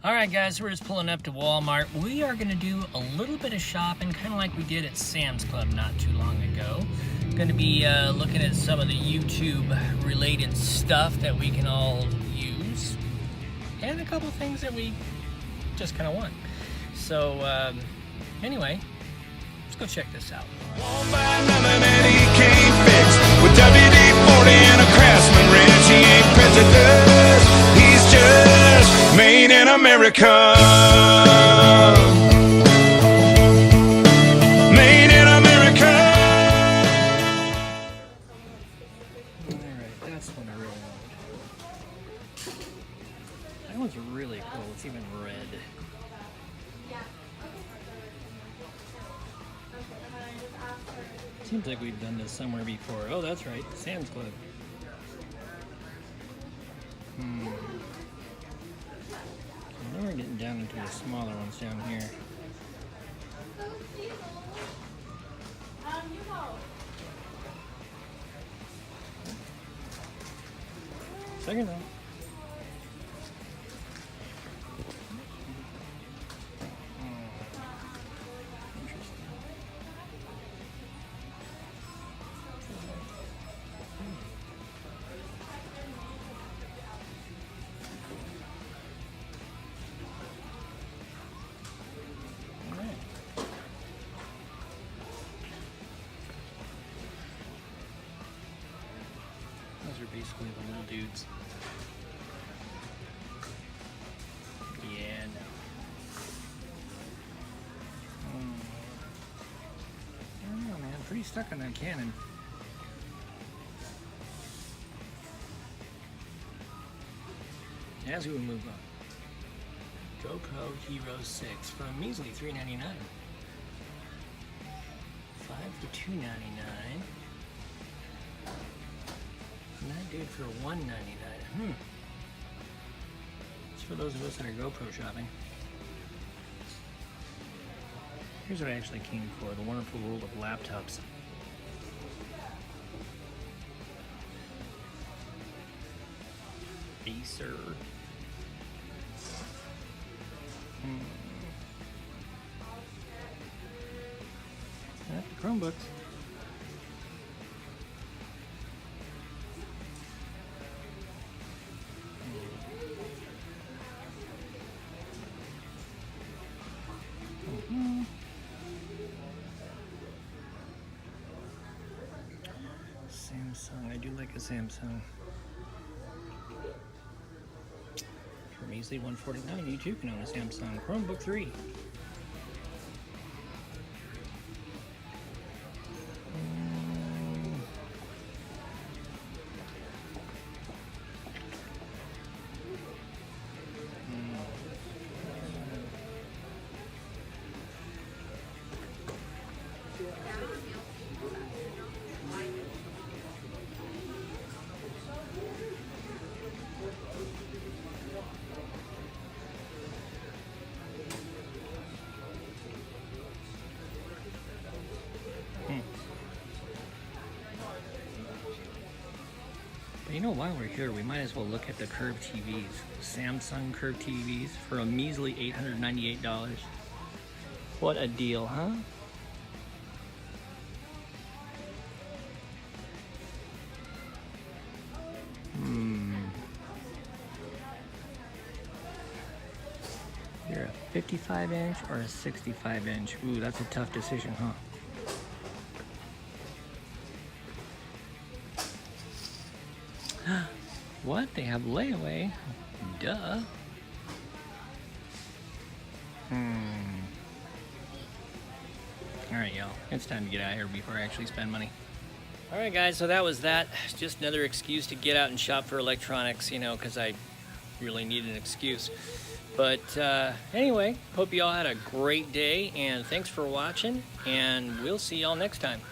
Alright guys, we're just pulling up to Walmart. We are going to do a little bit of shopping, kind of like we did at Sam's Club not too long ago. Going to be looking at some of the YouTube related stuff that we can all use. And a couple things that we just kind of want. So anyway, let's go check this out. Won't buy nothing that he can't fix. With WD-40 and a Craftsman wrench, he ain't president. He's just made in America. Made in America. Alright, that's one I really wanted. That one's really cool. It's even red. Seems like we've done this somewhere before. Oh, that's right, Sam's Club. Now we're getting down into the smaller ones down here. Second round. Those are basically the little dudes. Yeah, no. I don't know, man. Pretty stuck on that cannon. As we move on. GoPro Hero 6 for a measly $3.99. 5 for $2.99. And that dude for $1.99. It's for those of us that are GoPro shopping. Here's what I actually came for, the wonderful world of laptops. Acer. The Chromebooks. Samsung, I do like a Samsung. For measly $149, you too can own a Samsung Chromebook 3. But you know, while we're here, we might as well look at the curved TVs. Samsung curved TVs for a measly $898. What a deal, huh? You're a 55-inch or a 65-inch? Ooh, that's a tough decision, huh? What? They have layaway? Duh. Alright, y'all. It's time to get out of here before I actually spend money. Alright, guys, so that was that. Just another excuse to get out and shop for electronics, you know, because I really need an excuse. But anyway, hope you all had a great day, and thanks for watching, and we'll see y'all next time.